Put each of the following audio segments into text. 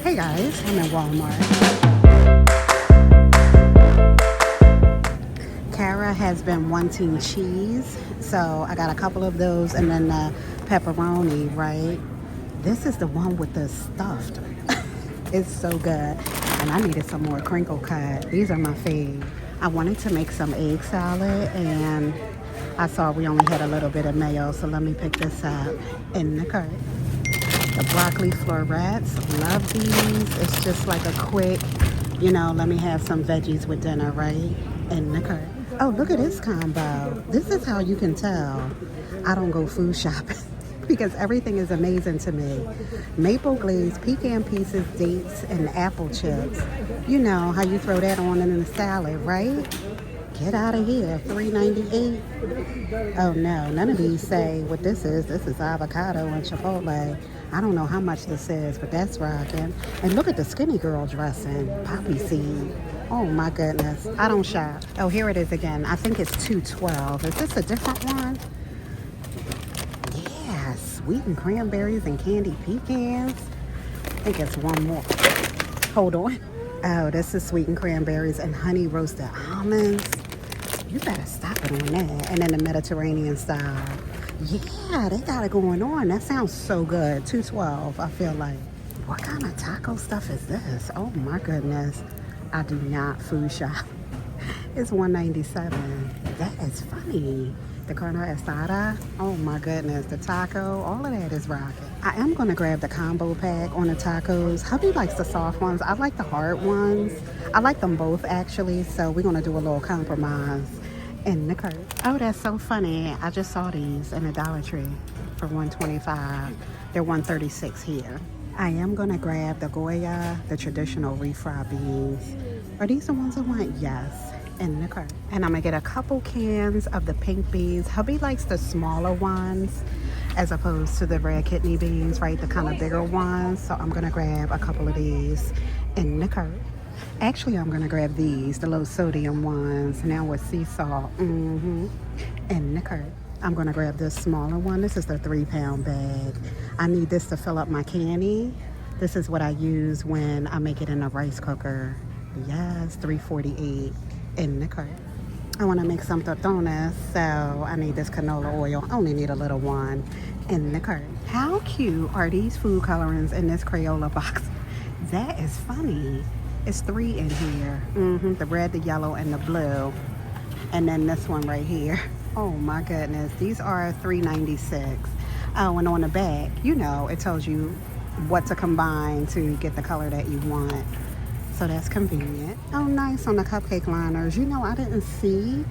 Hey guys, I'm in Walmart. Kara has been wanting cheese, so I got a couple of those and then the pepperoni, right? This is the one with the stuffed. It's so good. And I needed some more crinkle cut. These are my fave. I wanted to make some egg salad and I saw we only had a little bit of mayo, so let me pick this up in the cart. The broccoli florets, love these. It's just like a quick, let me have some veggies with dinner, right? In the cart. Oh, look at this combo. This is how you can tell I don't go food shopping because everything is amazing to me. Maple glaze, pecan pieces, dates, and apple chips. You know how you throw that on in a salad, right? Get out of here, $3.98. Oh no, none of these say what this is. This is avocado and chipotle. I don't know how much this is, but that's rocking. And look at the skinny girl dressing, poppy seed. Oh my goodness, I don't shop. Oh, here it is again. I think it's $2.12. Is this a different one? Yeah, sweetened cranberries and candied pecans. I think it's one more. Hold on. Oh, this is sweetened cranberries and honey roasted almonds. You better stop it on that. And then the Mediterranean style. Yeah, they got it going on. That sounds so good. $2.12, I feel like. What kind of taco stuff is this? Oh my goodness. I do not food shop. It's $1.97. That is funny. The carne asada. Oh my goodness. The taco. All of that is rocking. I am going to grab the combo pack on the tacos. Hubby likes the soft ones. I like the hard ones. I like them both actually. So we're going to do a little compromise in the cart. Oh, that's so funny. I just saw these in the Dollar Tree for $1.25. They're $1.36 here. I am going to grab the Goya, the traditional refried beans. Are these the ones I want? Yes. In the cart. And I'm going to get a couple cans of the pink beans. Hubby likes the smaller ones as opposed to the red kidney beans, right? The kind of bigger ones. So I'm going to grab a couple of these in the cart. Actually, I'm going to grab these, the low sodium ones, now with sea salt. In the cart. I'm going to grab this smaller one. This is the 3-pound bag. I need this to fill up my candy. This is what I use when I make it in a rice cooker. Yes, $3.48 in the cart. I want to make some tortones, so I need this canola oil. I only need a little one in the cart. How cute are these food colorings in this Crayola box? That is funny. It's 3 in here. The red, the yellow, and the blue. And then this one right here. Oh my goodness. These are $3.96. Oh, and on the back, it tells you what to combine to get the color that you want. So that's convenient. Oh, nice on the cupcake liners. I didn't see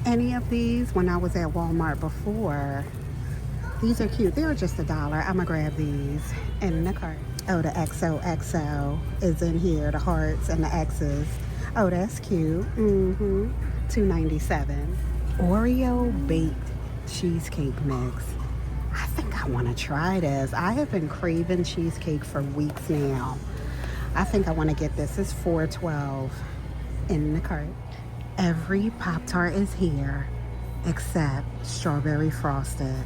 any of these when I was at Walmart before. These are cute. They're just $1. I'm gonna grab these in the cart. Oh, the XOXO is in here, the hearts and the X's. Oh, that's cute. $2.97. Oreo baked cheesecake mix. I think I want to try this. I have been craving cheesecake for weeks now. I think I want to get this. It's $4.12 in the cart. Every Pop-Tart is here except strawberry frosted.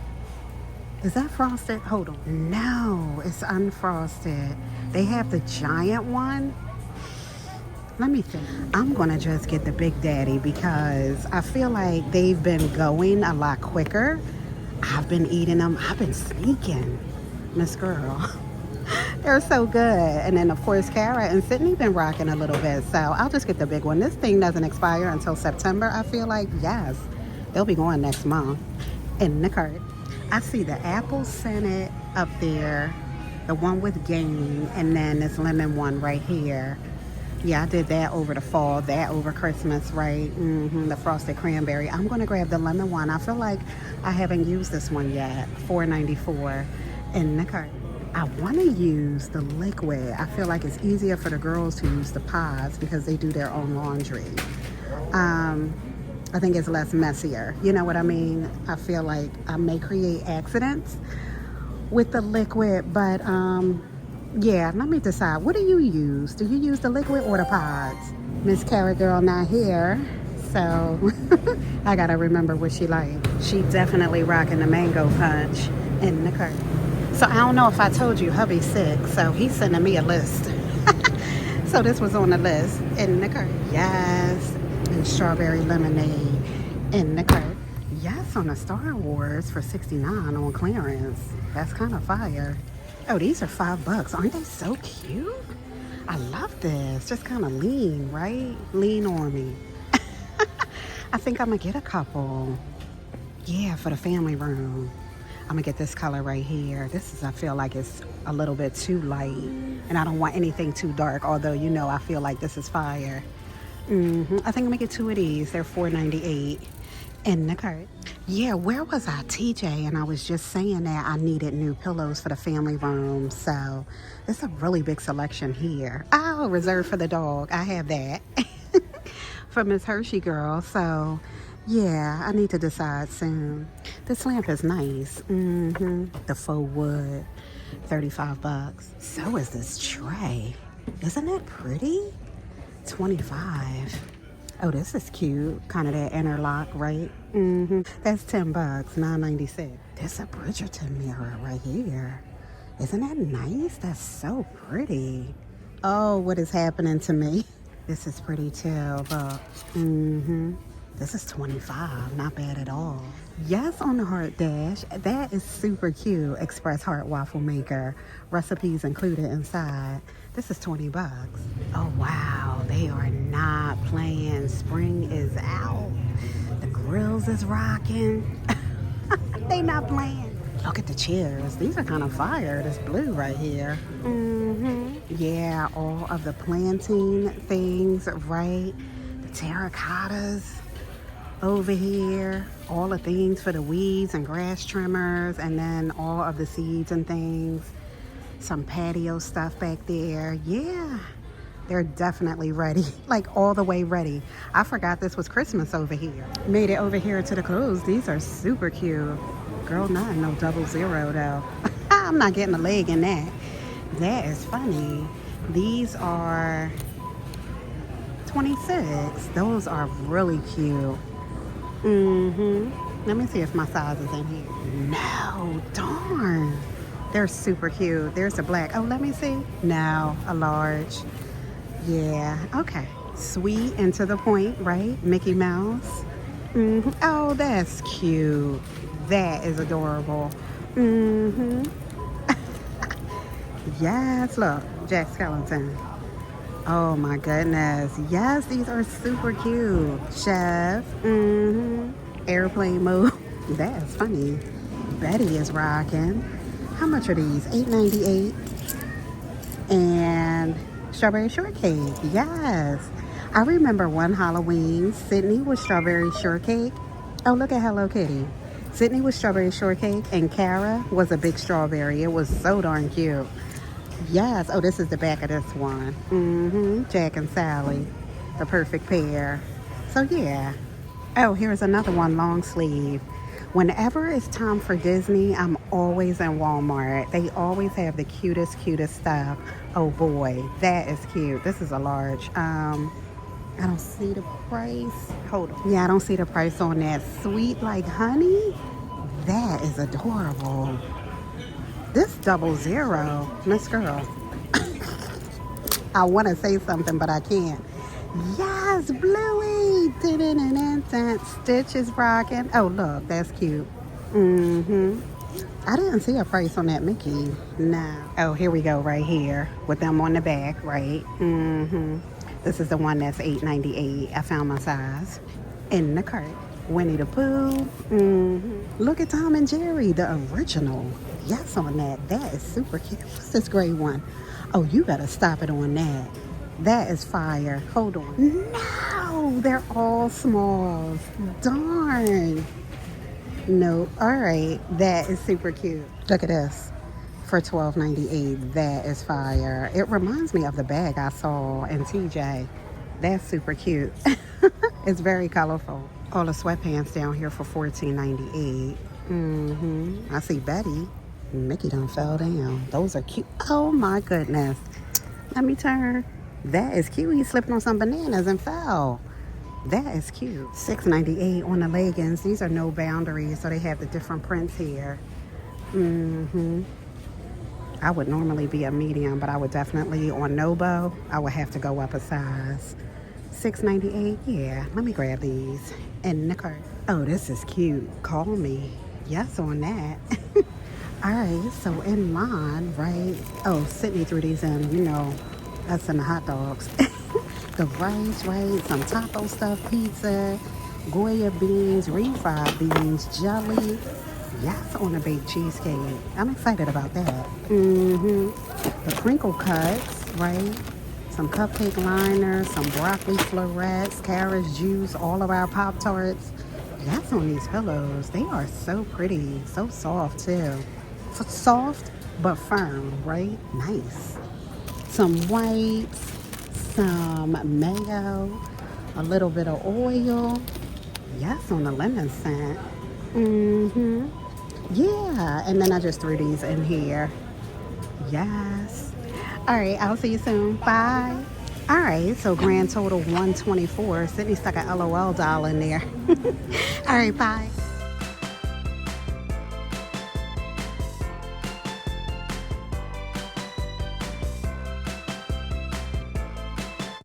Is that frosted? Hold on. No, it's unfrosted. They have the giant one. Let me think. I'm going to just get the Big Daddy because I feel like they've been going a lot quicker. I've been eating them. I've been sneaking, Miss Girl. They're so good. And then, of course, Kara and Sydney been rocking a little bit. So I'll just get the big one. This thing doesn't expire until September, I feel like. Yes, they'll be going next month in the cart. I see the apple Senate up there, the one with game, and then this lemon one right here. Yeah, I did that over the fall, that over Christmas, right? The frosted cranberry. I'm going to grab the lemon one. I feel like I haven't used this one yet. $4.94 in the cart. I want to use the liquid. I feel like it's easier for the girls to use the pods because they do their own laundry. I think it's less messier. You know what I mean? I feel like I may create accidents with the liquid, but yeah, let me decide. What do you use? Do you use the liquid or the pods? Miss Carrot Girl not here, so I gotta remember what she likes. She definitely rocking the mango punch in the cart. So I don't know if I told you, hubby's sick, so he's sending me a list So this was on the list in the cart. Yes, and strawberry lemonade in the cart. Yes, on the Star Wars for $69 on clearance. That's kind of fire. Oh, these are $5. Aren't they so cute? I love this. Just kind of lean, right? Lean on me. I think I'm gonna get a couple. Yeah, for the family room. I'm gonna get this color right here. This is, I feel like it's a little bit too light, and I don't want anything too dark, although you know I feel like this is fire. I think I'm gonna get 2 of these. They're $4.98 in the cart. Yeah, where was I? TJ, and I was just saying that I needed new pillows for the family room. So there's a really big selection here. Oh, reserved for the dog. I have that for Miss Hershey girl. So yeah, I need to decide soon. This lamp is nice. The faux wood, $35. So is this tray. Isn't that pretty? $25. Oh, this is cute. Kind of that interlock, right? That's $10, $9.96. There's a Bridgerton mirror right here. Isn't that nice? That's so pretty. Oh, what is happening to me? This is pretty too. Look. This is $25. Not bad at all. Yes, on the heart dash. That is super cute. Express heart waffle maker. Recipes included inside. This is $20. Oh, wow. They are not playing. Spring is out. The grills is rocking. They not playing. Look at the chairs. These are kind of fire. This blue right here. Yeah, all of the planting things, right? The terracottas over here. All the things for the weeds and grass trimmers. And then all of the seeds and things. Some patio stuff back there. Yeah, they're definitely ready. Like all the way ready. I forgot this was Christmas over here. Made it over here to the clothes. These are super cute. Girl, not no 00 though. I'm not getting a leg in that. That is funny. These are $26. Those are really cute. Let me see if my size is in here. No, darn. They're super cute. There's a black. Oh, let me see. No, a large. Yeah, okay. Sweet and to the point, right? Mickey Mouse. Oh, that's cute. That is adorable. Yes, look. Jack Skellington. Oh my goodness. Yes, these are super cute. Chef. Airplane mode. That's funny. Betty is rocking. How much are these? $8.98. And strawberry shortcake. Yes. I remember one Halloween, Sydney was strawberry shortcake. Oh, look at Hello Kitty. Sydney was strawberry shortcake and Cara was a big strawberry. It was so darn cute. Yes. Oh, this is the back of this one. Jack and Sally. The perfect pair. So, yeah. Oh, here's another one, long sleeve. Whenever it's time for Disney, I'm always in Walmart. They always have the cutest stuff. Oh boy, that is cute. This is a large. I don't see the price. Hold on. Yeah, I don't see the price on that. Sweet like honey. That is adorable. This 00, Miss Girl. I want to say something, but I can't. Yes, Bluey. Stitch is rocking. Oh, look, that's cute. I didn't see a price on that Mickey. No. Oh, here we go right here with them on the back, right? This is the one that's $8.98. I found my size in the cart. Winnie the Pooh. Look at Tom and Jerry, the original. Yes, on that. That is super cute. What's this gray one? Oh, you better stop it on that. That is fire. Hold on. No, they're all smalls. Darn. Nope. All right. That is super cute. Look at this. For $12.98. That is fire. It reminds me of the bag I saw in TJ. That's super cute. It's very colorful. All the sweatpants down here for $14.98. I see Betty. Mickey done fell down. Those are cute. Oh my goodness. Let me turn. That is cute. He slipped on some bananas and fell. That is cute. $6.98 on the leggings. These are no boundaries, so they have the different prints here. I would normally be a medium, but I would definitely, on Nobo, I would have to go up a size. $6.98. Yeah, let me grab these in the cart. Oh, this is cute. Call me. Yes on that. All right, so in line, right? Oh, Sydney threw these in, us and the hot dogs. The rice, right? Some taco stuffed pizza, Goya beans, refried beans, jelly. Yes, on a baked cheesecake. I'm excited about that. The crinkle cuts, right? Some cupcake liners, some broccoli florets, carrots, juice, all of our Pop-Tarts. Yes, on these pillows. They are so pretty, so soft too. So soft but firm, right? Nice. Some whites, some mayo, a little bit of oil. Yes, on the lemon scent. Yeah, and then I just threw these in here. Yes. All right, I'll see you soon. Bye. All right, so grand total 124. Sydney stuck a LOL doll in there. All right, bye.